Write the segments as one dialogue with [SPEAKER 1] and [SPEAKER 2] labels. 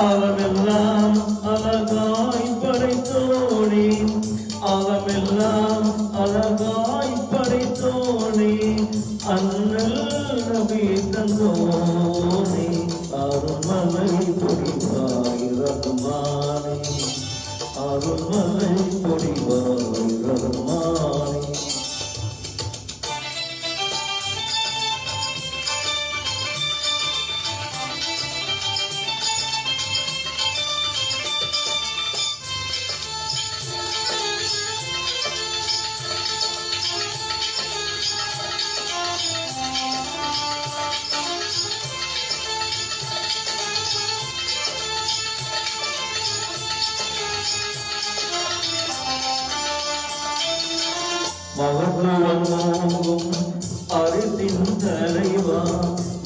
[SPEAKER 1] அகமெல்லாம் அழகாய் படைத்தோனே, அகமெல்லாம் அழகாய் படைத்தோனே, அண்ணல் நபி தந்தோனே, அருள்மலை பொழிவாய் ரகுமானே, அருள்மலை பொழிவாய் ரகுமானே. மகத்துவமோங்கும் அரிசின் தலைவா,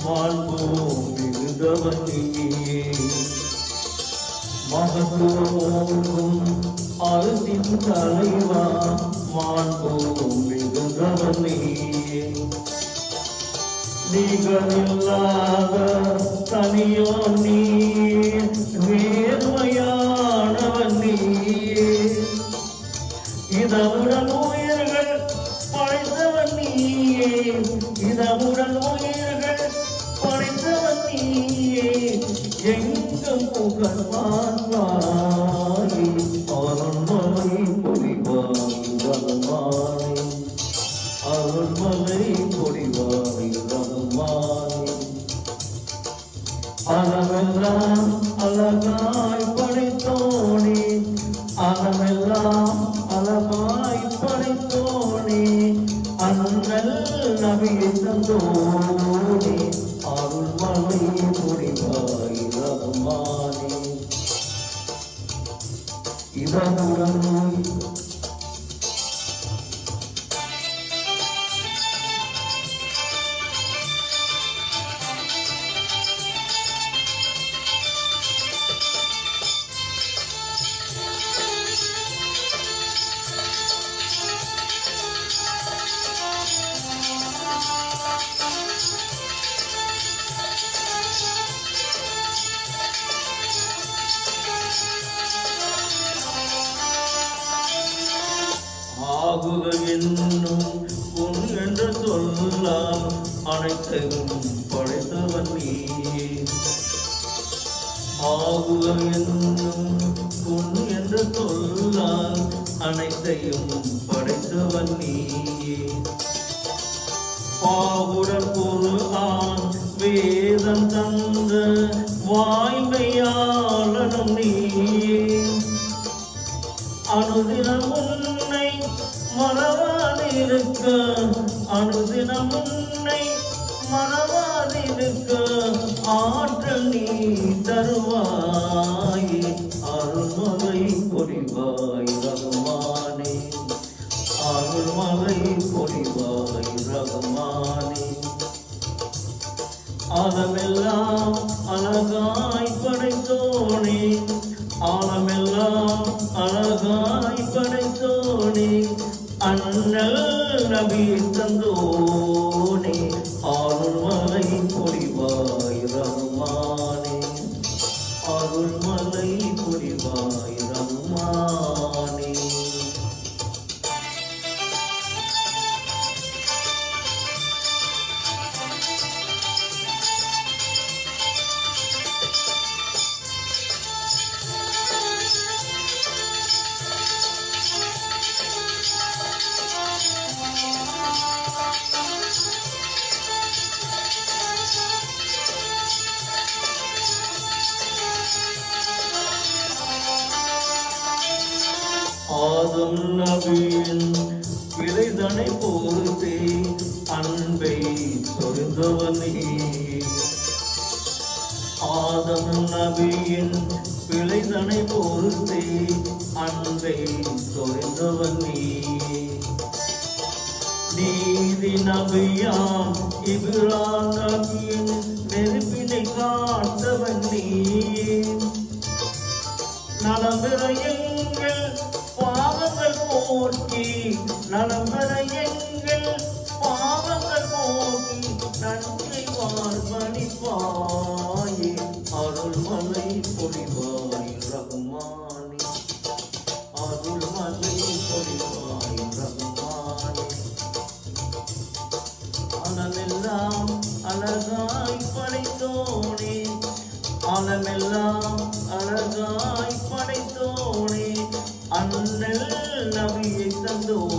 [SPEAKER 1] மாண்போம் மிகுந்தவன் நீயே. மகத்துவமோங்கும் அரிசின் தலைவா, மாண்போம் மிகுந்தவன் நீயே. நீகளில்லாத தனியோ நீயே, நேர்மையானவன் நீயே. இதமுடன் உயிர்கள் படைத்தவன் நீயே, இதமுடன் உயிர்கள் படைத்தவன் நீயே. எங்கும் புகழ்வாய் அருள்மலை பொழிவாய் ரகுமானே, அருள்மலை பொழிவாய் ரகுமானே. அகமெல்லாம் அழகாய் படைத்தோனே, அகமெல்லாம் அழகாய் படைத்தோனே, அண்ணல் நபி தந்தோனே, அருள்மலை பொழிவாய் ரகுமானே. இதமுடன் ஆகுக என்னும் பொன் என்ற சொல்லால் அனைத்தையும் படைத்தவன் நீயே. ஆகுக என்னும் பொன் என்ற சொல்லால் அனைத்தையும் படைத்தவன் நீயே. பாவுடன் குர்ஆன் வேதம் தந்த வாய்மையாளனும் நீயே. அனுதினம் உன்னை மறவாதிருக்க, அனுதினம் உன்னை மறவாதிருக்க ஆற்றல் நீ தருவாய். அருள்மலை பொழிவாய் ரகுமானே, அருள்மலை பொழிவாய் ரகுமானே. அகமெல்லாம் அழகாய் படைத்தோனே, ஆழமெல்லாம் அழகாய் படைத்தோனே, அண்ணல் நபி தந்தோனே, அருள்மலை பொழிவாய் ரகுமானே, அருள்மலை பொழிவாய் ரகுமானே. ஆதம் நபியின் பிழைதனை பொறுத்தே அன்பை சொரிந்தவன் நீயே. ஆதம் நபியின் பிழைதனை பொறுத்தே அன்பை சொரிந்தவன் நீயே. நீதி நபியாம் இப்ராஹீம் நபியின் நெருப்பினை காத்தவன் நீயே. நலம்பெற எங்கள் பாவங்கள் போக்கி, நலம்பெற எங்கள் பாவங்கள் போக்கி நன்மை வாழ்வழிப்பாய். பொழிவாய் ரஹ்மானே, அருள் மழை பொழிவாய் ரஹ்மானே. அலமெல்லாம் அழகாய் படைத்தோனே, அலமெல்லாம் அழகாய் படைத்தோனே, அண்ணல் நபியை தந்தோனே,